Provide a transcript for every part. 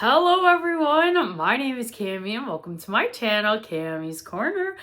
Hello everyone, my name is Cami and welcome to my channel, Cami's Corner.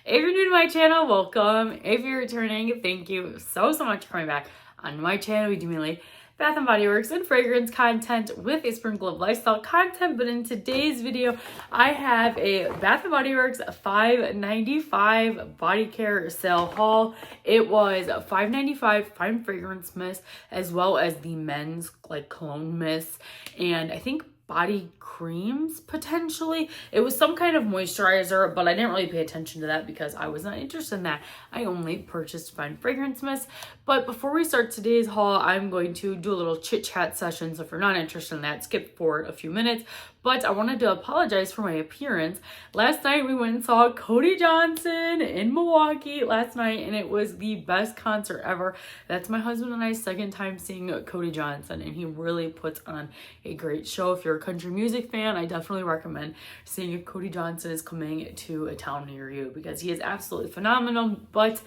If you're new to my channel, welcome. If you're returning, thank you so much for coming back. On my channel, we do mainly Bath & Body Works and fragrance content with a sprinkle of lifestyle content. But in today's video, I have a Bath & Body Works $5.95 body care sale haul. It was $5.95 fine fragrance mist as well as the men's cologne mist, and I think body creams potentially. It was some kind of moisturizer, but I didn't really pay attention to that because I was not interested in that. I only purchased fine fragrance mist. But before we start today's haul, I'm going to do a little chit chat session. So if you're not interested in that, skip forward a few minutes. But I wanted to apologize for my appearance. Last night we went and saw Cody Johnson in Milwaukee last night, and it was the best concert ever. That's my husband and I's second time seeing Cody Johnson, and he really puts on a great show. If you're a country music fan, I definitely recommend seeing if Cody Johnson is coming to a town near you because he is absolutely phenomenal. But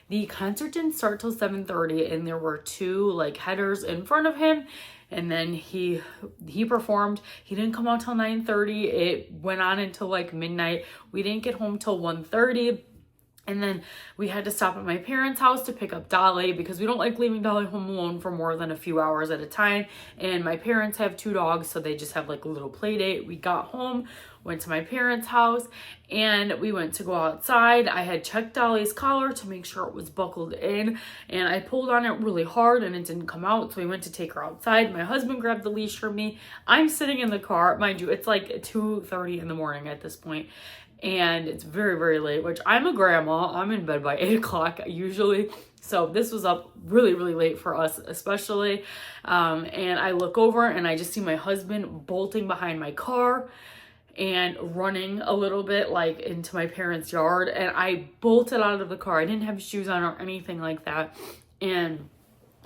the concert didn't start till 7:30, and there were two headers in front of him. And then he performed. He didn't come out till 9:30. It went on until midnight. We didn't get home till 1:30. And then we had to stop at my parents' house to pick up Dolly because we don't like leaving Dolly home alone for more than a few hours at a time. And my parents have two dogs, so they just have a little play date. We got home, went to my parents' house, and we went to go outside. I had checked Dolly's collar to make sure it was buckled in, and I pulled on it really hard and it didn't come out, so we went to take her outside. My husband grabbed the leash from me. I'm sitting in the car. Mind you, it's 2:30 in the morning at this point, and it's very, very late, which I'm a grandma. I'm in bed by 8 o'clock usually. So this was up really, really late for us, especially. And I look over and I just see my husband bolting behind my car and running a little bit into my parents' yard. And I bolted out of the car. I didn't have shoes on or anything like that. And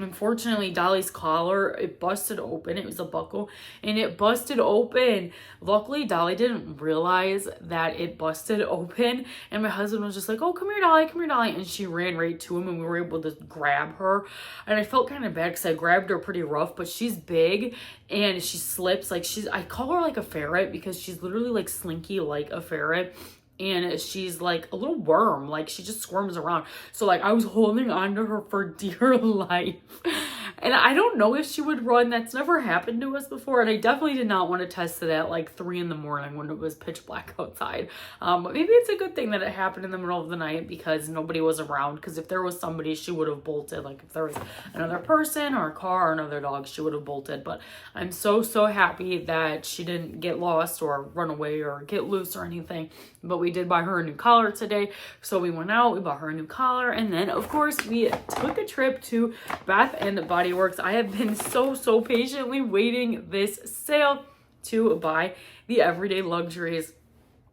unfortunately, Dolly's collar, it busted open. It was a buckle and it busted open. Luckily, Dolly didn't realize that it busted open. And my husband was just like, "Oh, come here, Dolly, come here, Dolly." And she ran right to him and we were able to grab her. And I felt kind of bad because I grabbed her pretty rough, but she's big and she slips. I call her a ferret because she's literally slinky like a ferret. And she's a little worm, she just squirms around. So I was holding on to her for dear life. And I don't know if she would run. That's never happened to us before. And I definitely did not want to test it at 3 in the morning when it was pitch black outside. But maybe it's a good thing that it happened in the middle of the night because nobody was around. Because if there was somebody, she would have bolted. If there was another person or a car or another dog, she would have bolted. But I'm so happy that she didn't get lost or run away or get loose or anything. But we did buy her a new collar today. So we went out, we bought her a new collar. And then, of course, we took a trip to Bath & Body Works. I have been so patiently waiting this sale to buy the everyday luxuries.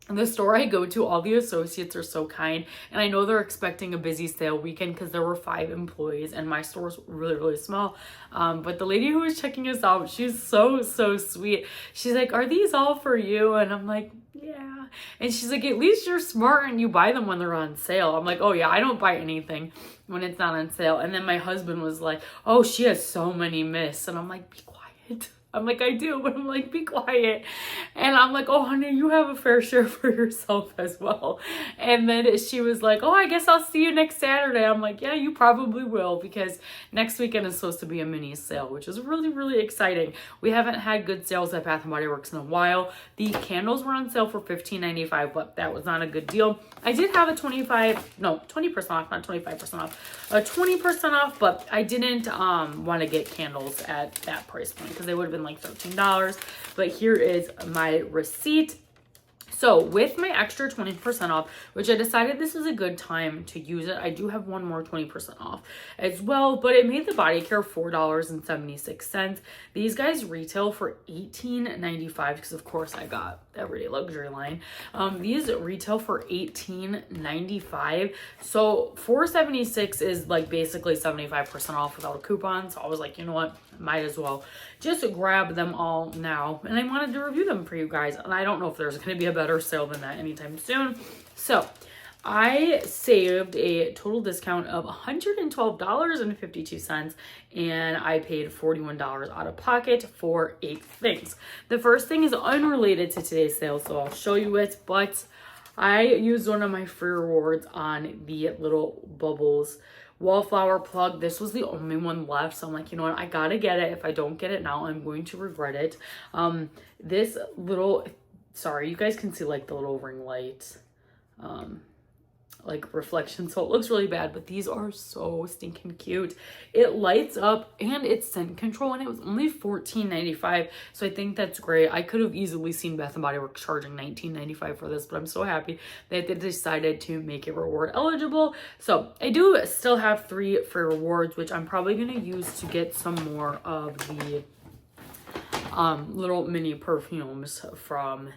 The store I go to, all the associates are so kind, and I know they're expecting a busy sale weekend because there were 5 employees and my store's really small. But the lady who was checking us out, she's so sweet. She's like, "Are these all for you?" And I'm like, "Yeah." And she's like, "At least you're smart and you buy them when they're on sale." I'm like, "Oh yeah, I don't buy anything when it's not on sale." And then my husband was like, "Oh, she has so many mists." And I'm like, "Be quiet." I'm like, "I do," but I'm like, "Be quiet." And I'm like, "Oh, honey, you have a fair share for yourself as well." And then she was like, "Oh, I guess I'll see you next Saturday." I'm like, "Yeah, you probably will," because next weekend is supposed to be a mini sale, which is really exciting. We haven't had good sales at Bath & Body Works in a while. The candles were on sale for $15.95, but that was not a good deal. I did have a 20% off, not 25% off, 20% off, but I didn't want to get candles at that price point because they would have been $13. But here is my receipt. So with my extra 20% off, which I decided this was a good time to use it, I do have one more 20% off as well, but it made the body care $4.76. These guys retail for $18.95 because of course I got everyday luxury line. These retail for $18.95. So $4.76 is basically 75% off without a coupon. So I was like, you know what? Might as well just grab them all now. And I wanted to review them for you guys. And I don't know if there's going to be a better sale than that anytime soon. So I saved a total discount of $112.52, and I paid $41 out of pocket for 8 things. The first thing is unrelated to today's sale, so I'll show you it, but I used one of my free rewards on the little Bubbles wallflower plug. This was the only one left, so I'm like, you know what, I gotta get it. If I don't get it now, I'm going to regret it. This little, sorry, you guys can see like the little ring light like reflection, so it looks really bad, but these are so stinking cute. It lights up and it's scent control, and it was only $14.95, so I think that's great. I could have easily seen Bath & Body Works charging $19.95 for this, but I'm so happy that they decided to make it reward eligible. So I do still have 3 free rewards, which I'm probably going to use to get some more of the little mini perfumes from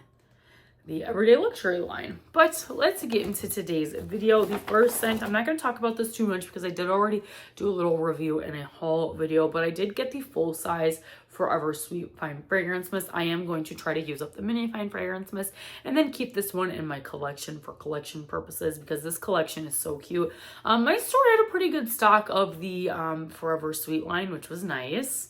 the Everyday Luxury line. But let's get into today's video. The first scent, I'm not going to talk about this too much because I did already do a little review in a haul video, but I did get the full size Forever Sweet Fine Fragrance Mist. I am going to try to use up the mini fine fragrance mist and then keep this one in my collection for collection purposes because this collection is so cute. My store had a pretty good stock of the Forever Sweet line, which was nice.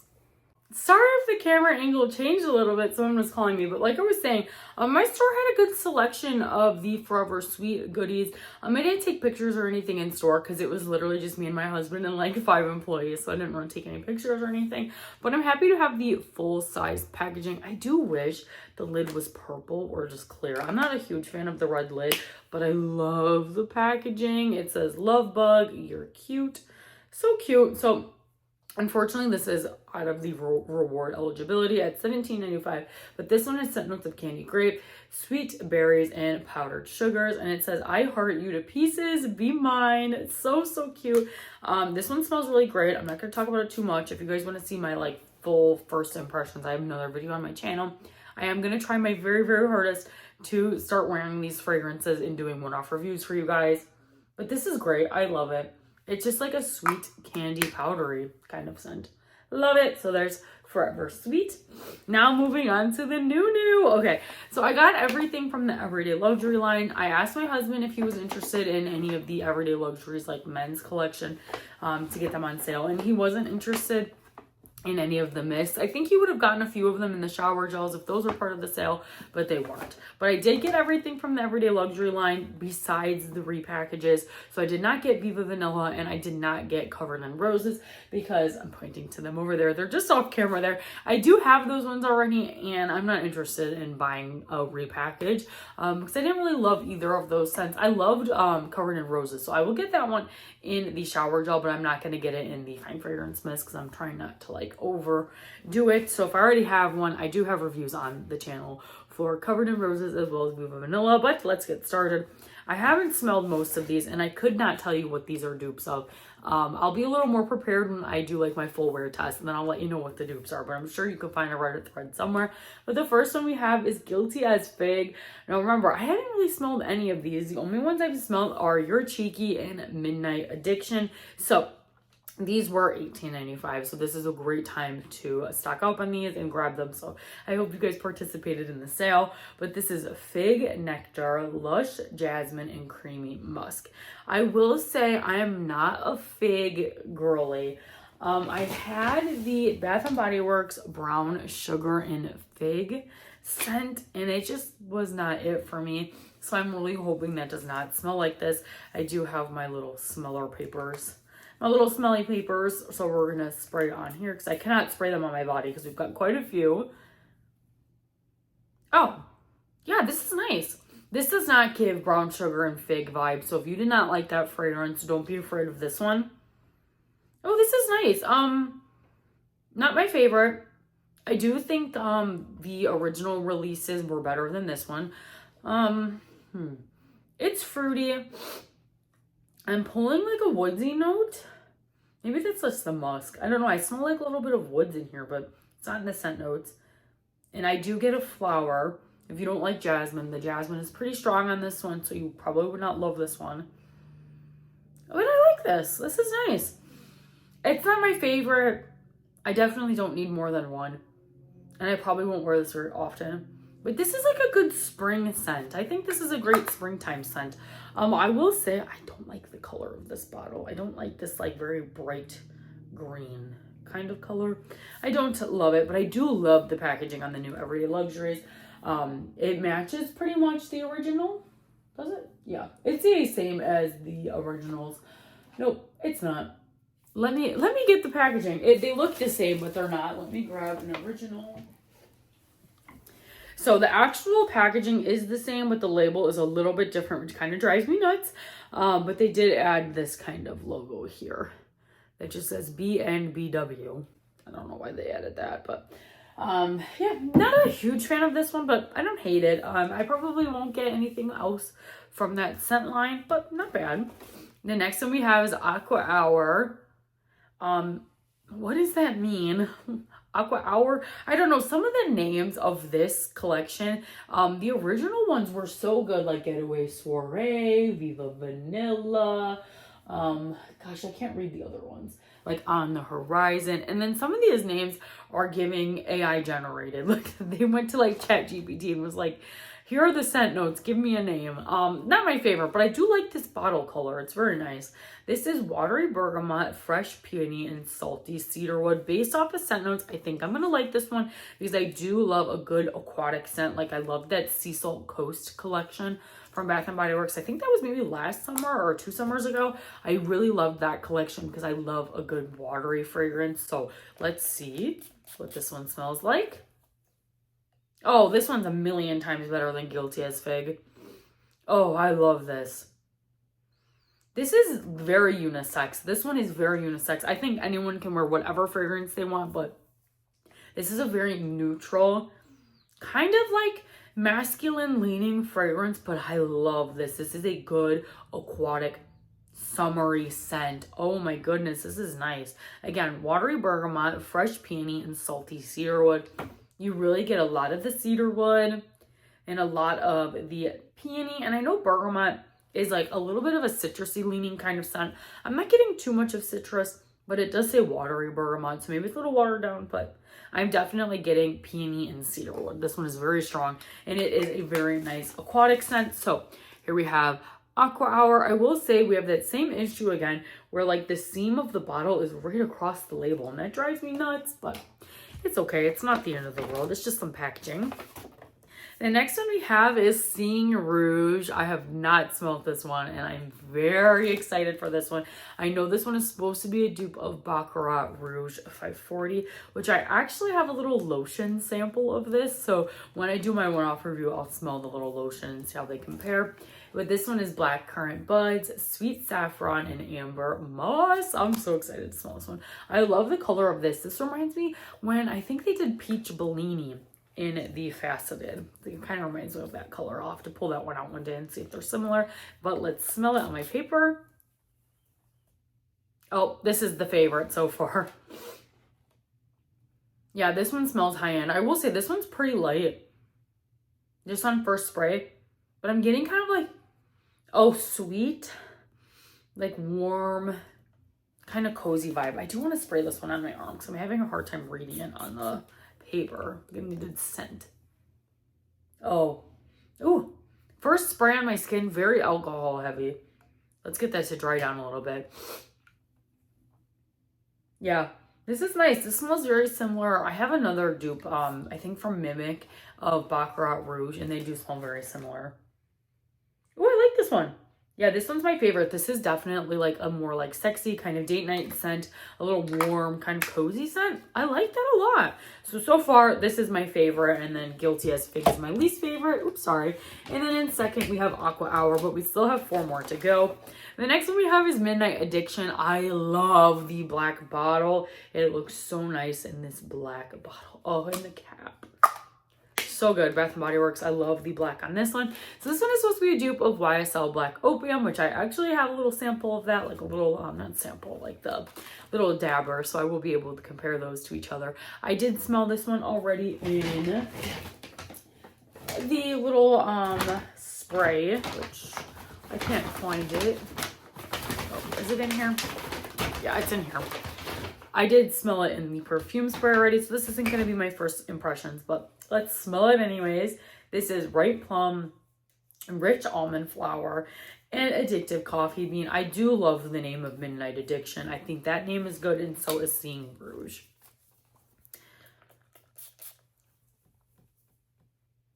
Sorry if the camera angle changed a little bit, someone was calling me, but like I was saying, my store had a good selection of the Forever Sweet goodies. I didn't take pictures or anything in store because it was literally just me and my husband and like 5 employees, so I didn't want to take any pictures or anything, but I'm happy to have the full-size packaging. I do wish the lid was purple or just clear. I'm not a huge fan of the red lid, but I love the packaging. It says "Love Bug, you're cute." So cute. So unfortunately, this is out of the reward eligibility at $17.95, but this one has scent notes of candy grape, sweet berries, and powdered sugars, and it says, "I heart you to pieces, be mine." It's so, so cute. This one smells really great. I'm not going to talk about it too much. If you guys want to see my like full first impressions, I have another video on my channel. I am going to try my very, very hardest to start wearing these fragrances and doing one-off reviews for you guys, but this is great. I love it. It's just like a sweet candy powdery kind of scent. Love it. So there's Forever Sweet. Now moving on to the new. Okay, so I got everything from the Everyday Luxury line. I asked my husband if he was interested in any of the Everyday Luxuries like men's collection to get them on sale, and he wasn't interested in any of the mists. I think he would have gotten a few of them in the shower gels if those were part of the sale, but they weren't. But I did get everything from the Everyday Luxury line besides the repackages. So I did not get Viva Vanilla and I did not get Covered in Roses because I'm pointing to them over there. They're just off camera there. I do have those ones already and I'm not interested in buying a repackage because I didn't really love either of those scents. I loved Covered in Roses, so I will get that one in the shower gel, but I'm not going to get it in the fine fragrance mist because I'm trying not to like overdo it. So if I already have one, I do have reviews on the channel for Covered in Roses as well as Viva Vanilla, but let's get started. I haven't smelled most of these and I could not tell you what these are dupes of. I'll be a little more prepared when I do like my full wear test and then I'll let you know what the dupes are, but I'm sure you can find a Reddit thread somewhere. But the first one we have is Guilty as Fig. Now remember, I haven't really smelled any of these. The only ones I've smelled are You're Cheeky and Midnight Addiction. So these were $18.95, so this is a great time to stock up on these and grab them. So I hope you guys participated in the sale. But this is Fig Nectar, Lush Jasmine, and Creamy Musk. I will say I am not a fig girly. I had the Bath & Body Works Brown Sugar and Fig scent, and it just was not it for me. So I'm really hoping that does not smell like this. I do have my little smeller papers. My little smelly papers, so we're gonna spray on here because I cannot spray them on my body because we've got quite a few. Oh, yeah, this is nice. This does not give brown sugar and fig vibes, so if you did not like that fragrance, don't be afraid of this one. Oh, this is nice. Not my favorite. I do think the original releases were better than this one. It's fruity. I'm pulling like a woodsy note. Maybe that's just the musk. I don't know. I smell like a little bit of woods in here, but it's not in the scent notes. And I do get a flower. If you don't like jasmine, the jasmine is pretty strong on this one, so you probably would not love this one. But I like this. This is nice. It's not my favorite. I definitely don't need more than one. And I probably won't wear this very often. But this is like a good spring scent. I think this is a great springtime scent. I will say I don't like the color of this bottle. I don't like this like very bright green kind of color. I don't love it, but I do love the packaging on the new Everyday Luxuries. It matches pretty much the original. Does it? Yeah. It's the same as the originals. Nope, it's not. Let me get the packaging. They look the same, but they're not. Let me grab an original. So the actual packaging is the same, but the label is a little bit different, which kind of drives me nuts. But they did add this kind of logo here that just says BNBW. I don't know why they added that, but yeah, not a huge fan of this one, but I don't hate it. I probably won't get anything else from that scent line, but not bad. The next one we have is Aqua Hour. What does that mean? Aqua Hour? I don't know. Some of the names of this collection, the original ones were so good, like Getaway Soiree, Viva Vanilla. Gosh, I can't read the other ones. Like On the Horizon. And then some of these names are giving AI generated. Like they went to like ChatGPT and was like, here are the scent notes. Give me a name. Not my favorite, but I do like this bottle color. It's very nice. This is Watery Bergamot, Fresh Peony, and Salty Cedarwood. Based off of scent notes, I think I'm going to like this one because I do love a good aquatic scent. Like I love that Sea Salt Coast collection from Bath & Body Works. I think that was maybe last summer or 2 summers ago. I really loved that collection because I love a good watery fragrance. So let's see what this one smells like. Oh, this one's a million times better than Guilty as Fig. Oh, I love this. This is very unisex. This one is very unisex. I think anyone can wear whatever fragrance they want, but this is a very neutral, kind of like masculine leaning fragrance, but I love this. This is a good aquatic summery scent. Oh my goodness, this is nice. Again, Watery Bergamot, Fresh Peony, and Salty Cedarwood. You really get a lot of the cedarwood and a lot of the peony. And I know bergamot is like a little bit of a citrusy leaning kind of scent. I'm not getting too much of citrus, but it does say watery bergamot. So maybe it's a little watered down, but I'm definitely getting peony and cedarwood. This one is very strong and it is a very nice aquatic scent. So here we have Aqua Hour. I will say we have that same issue again where like the seam of the bottle is right across the label and that drives me nuts, but it's okay. It's not the end of the world. It's just some packaging. The next one we have is Seeing Rouge. I have not smelled this one and I'm very excited for this one. I know this one is supposed to be a dupe of Baccarat Rouge 540, which I actually have a little lotion sample of this. So when I do my one-off review, I'll smell the little lotion and see how they compare. But this one is Black Currant Buds, Sweet Saffron, and Amber Moss. I'm so excited to smell this one. I love the color of this. This reminds me when I think they did Peach Bellini in the Faceted. It kind of reminds me of that color. I'll have to pull that one out one day and see if they're similar. But let's smell it on my paper. Oh, this is the favorite so far. Yeah, this one smells high-end. I will say this one's pretty light. Just on first spray. But I'm getting kind of like, oh, sweet, like warm, kind of cozy vibe. I do want to spray this one on my arm because I'm having a hard time reading it on the paper. Give me the scent. Oh, ooh, first spray on my skin, very alcohol heavy. Let's get that to dry down a little bit. Yeah, this is nice. This smells very similar. I have another dupe, I think from Mimic of Baccarat Rouge, and they do smell very similar. Oh, I like this one. Yeah, this one's my favorite. This is definitely like a more like sexy kind of date night scent, a little warm kind of cozy scent. I like that a lot. So far, this is my favorite, and then Guilty as Fig is my least favorite. Oops, sorry. And then in second, we have Aqua Hour, but we still have 4 more to go. The next one we have is Midnight Addiction. I love the black bottle. It looks so nice in this black bottle. Oh, and the cap. So good. Bath & Body Works. I love the black on this one. So this one is supposed to be a dupe of YSL Black Opium, which I actually have a little sample of that, like a little, not sample, like the little dabber. So I will be able to compare those to each other. I did smell this one already in the little spray, which I can't find it. Oh, is it in here? Yeah, it's in here. I did smell it in the perfume spray already, so this isn't going to be my first impressions, but let's smell it anyways. This is ripe plum, rich almond flour, and addictive coffee bean. I do love the name of Midnight Addiction. I think that name is good, and so is Seeing Rouge.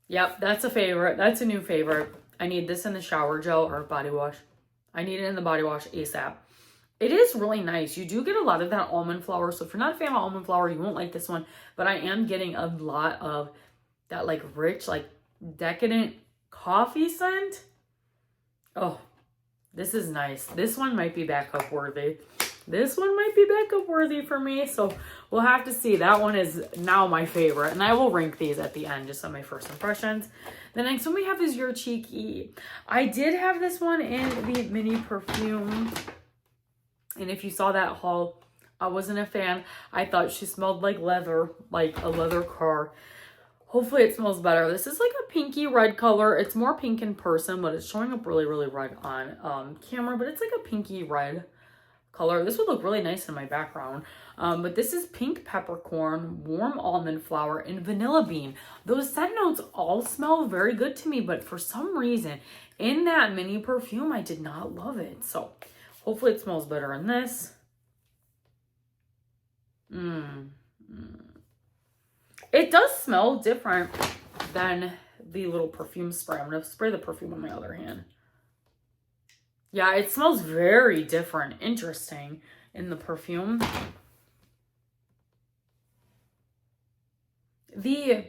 Yep, that's a favorite. That's a new favorite. I need this in the shower gel or body wash. I need it in the body wash ASAP. It is really nice. You do get a lot of that almond flour. So if you're not a fan of almond flour, you won't like this one. But I am getting a lot of that like rich, like decadent coffee scent. Oh, this is nice. This one might be backup worthy. This one might be backup worthy for me. So we'll have to see. That one is now my favorite. And I will rank these at the end, just on my first impressions. The next one we have is Your Cheeky. I did have this one in the mini perfume. And if you saw that haul, I wasn't a fan. I thought she smelled like leather, like a leather car. Hopefully it smells better. This is like a pinky red color. It's more pink in person, but it's showing up really, really red on camera. But it's like a pinky red color. This would look really nice in my background. But this is pink peppercorn, warm almond flour, and vanilla bean. Those scent notes all smell very good to me, but for some reason, in that mini perfume, I did not love it. So hopefully it smells better in this. It does smell different than the little perfume spray. I'm going to spray the perfume on my other hand. Yeah, it smells very different. Interesting in the perfume. The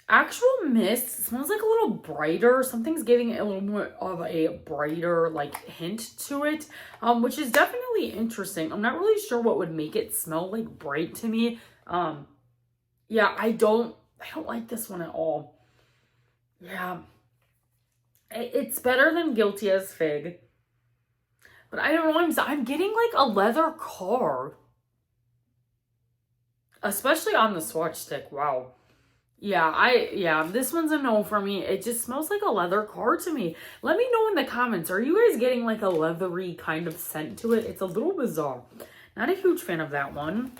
actual mist smells like a little brighter. Something's giving it a little more of a brighter like hint to it, which is definitely interesting. I'm not really sure what would make it smell like bright to me. Yeah, I don't like this one at all. Yeah, it's better than Guilty as Fig. But I don't know, I'm getting like a leather car. Especially on the swatch stick. Wow. Yeah, this one's a no for me. It just smells like a leather car to me. Let me know in the comments. Are you guys getting like a leathery kind of scent to it? It's a little bizarre. Not a huge fan of that one.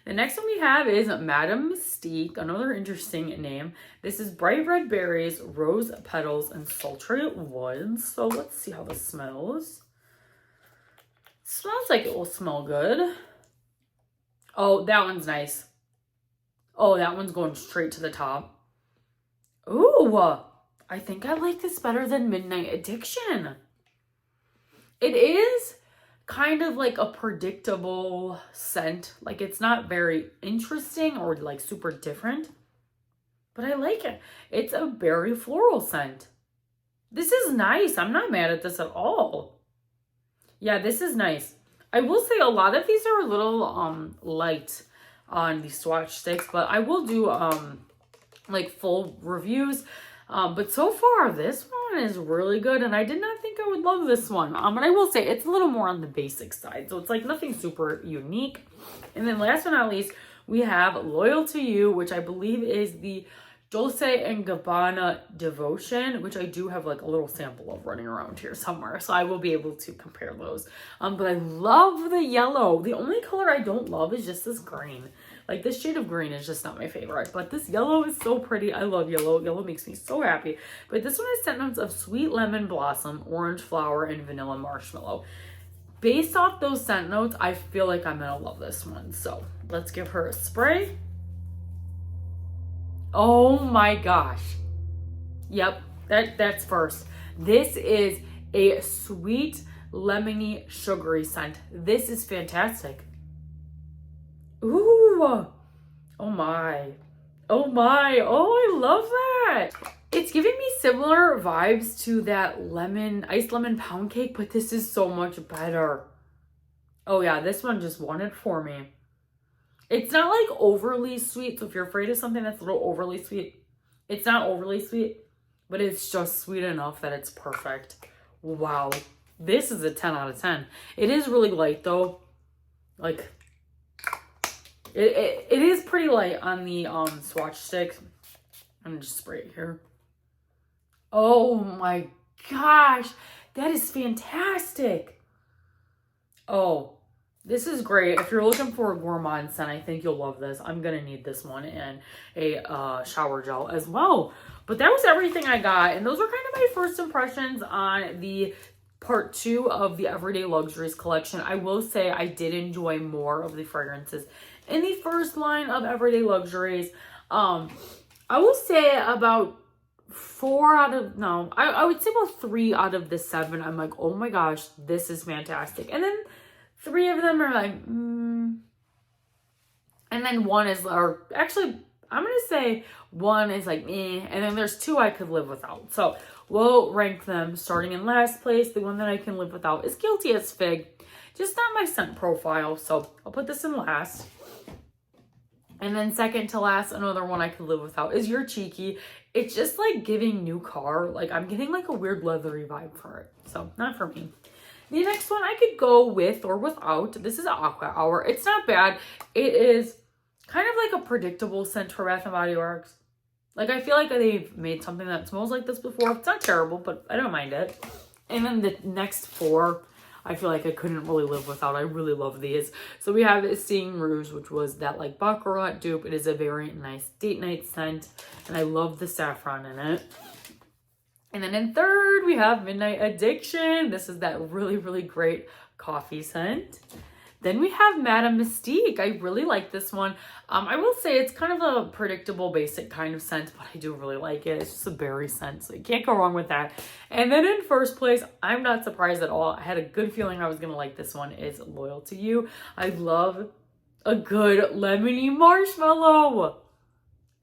The next one we have is Madame Mystique, another interesting name. This is bright red berries, rose petals, and sultry woods. So let's see how this smells. Smells like it will smell good. Oh, that one's nice. Oh, that one's going straight to the top. Ooh, I think I like this better than Midnight Addiction. It is kind of like a predictable scent. Like it's not very interesting or like super different, but I like it. It's a berry floral scent. This is nice. I'm not mad at this at all. Yeah, this is nice. I will say a lot of these are a little light on the swatch sticks, but I will do like full reviews. But so far this one is really good, and I did not think I would love this one. But I will say it's a little more on the basic side, so it's like nothing super unique. And then last but not least, we have Loyal to You, which I believe is the Dolce & Gabbana Devotion, which I do have like a little sample of running around here somewhere, so I will be able to compare those. But I love the yellow. The only color I don't love is just this green. Like this shade of green is just not my favorite, but this yellow is so pretty. I love yellow. Yellow makes me so happy. But this one has scent notes of sweet lemon blossom, orange flower, and vanilla marshmallow. Based off those scent notes, I feel like I'm gonna love this one. So let's give her a spray. Oh my gosh. Yep, that's first. This is a sweet, lemony, sugary scent. This is fantastic. Ooh. Oh my. Oh my. Oh, I love that. It's giving me similar vibes to that iced lemon pound cake, but this is so much better. Oh yeah, this one just won it for me. It's not like overly sweet, so if you're afraid of something that's a little overly sweet, it's not overly sweet, but it's just sweet enough that it's perfect. Wow. This is a 10 out of 10. It is really light though. Like, it is pretty light on the swatch stick. I'm gonna just spray it here. Oh my gosh, that is fantastic. Oh, This is great. If you're looking for a gourmand scent, I think you'll love this. I'm going to need this one and a shower gel as well. But that was everything I got. And those are kind of my first impressions on the part 2 of the Everyday Luxuries collection. I will say I did enjoy more of the fragrances in the first line of Everyday Luxuries. I will say about I would say about 3 out of the 7. I'm like, oh my gosh, this is fantastic. And then 3 of them are like, and then 1 is, or actually, I'm going to say 1 is like, and then there's 2 I could live without. So we'll rank them starting in last place. The one that I can live without is Guilty as Fig. Just not my scent profile. So I'll put this in last. And then second to last, another one I could live without is You're Cheeky. It's just like giving new car. Like I'm getting like a weird leathery vibe for it. So not for me. The next one I could go with or without. This is Aqua Hour. It's not bad. It is kind of like a predictable scent for Bath & Body Works. Like I feel like they've made something that smells like this before. It's not terrible, but I don't mind it. And then the next 4, I feel like I couldn't really live without. I really love these. So we have Seeing Rouge, which was that like Baccarat dupe. It is a very nice date night scent. And I love the saffron in it. And then in third, we have Midnight Addiction. This is that really, really great coffee scent. Then we have Madame Mystique. I really like this one. I will say it's kind of a predictable, basic kind of scent, but I do really like it. It's just a berry scent, so you can't go wrong with that. And then in first place, I'm not surprised at all. I had a good feeling I was going to like this one, is Loyal to You. I love a good lemony marshmallow.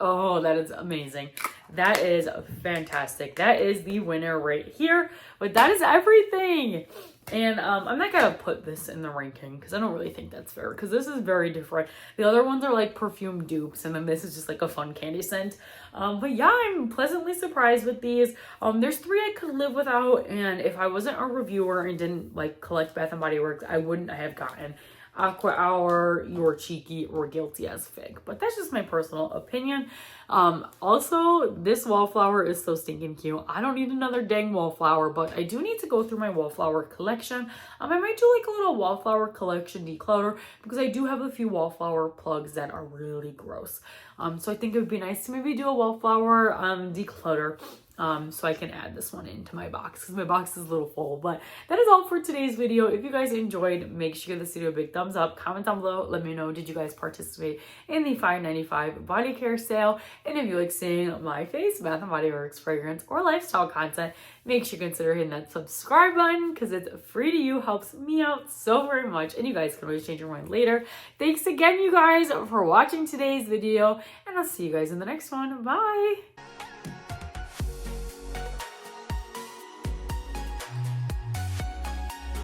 Oh, that is amazing. That is fantastic. That is the winner right here. But that is everything. And I'm not going to put this in the ranking because I don't really think that's fair, because this is very different. The other ones are like perfume dupes, and then this is just like a fun candy scent. But yeah, I'm pleasantly surprised with these. There's 3 I could live without, and if I wasn't a reviewer and didn't like collect Bath & Body Works, I wouldn't have gotten Aqua Hour, You're Cheeky, or Guilty as Fig. But that's just my personal opinion. Also, this wallflower is so stinking cute. I don't need another dang wallflower, but I do need to go through my wallflower collection. I might do like a little wallflower collection declutter, because I do have a few wallflower plugs that are really gross. So I think it would be nice to maybe do a wallflower declutter. So I can add this one into my box, because my box is a little full. But that is all for today's video. If you guys enjoyed, make sure you give this video a big thumbs up. Comment down below. Let me know, did you guys participate in the $5.95 body care sale? And if you like seeing my face, Bath & Body Works fragrance, or lifestyle content, make sure you consider hitting that subscribe button, because it's free to you, helps me out so very much, and you guys can always change your mind later. Thanks again, you guys, for watching today's video, and I'll see you guys in the next one. Bye!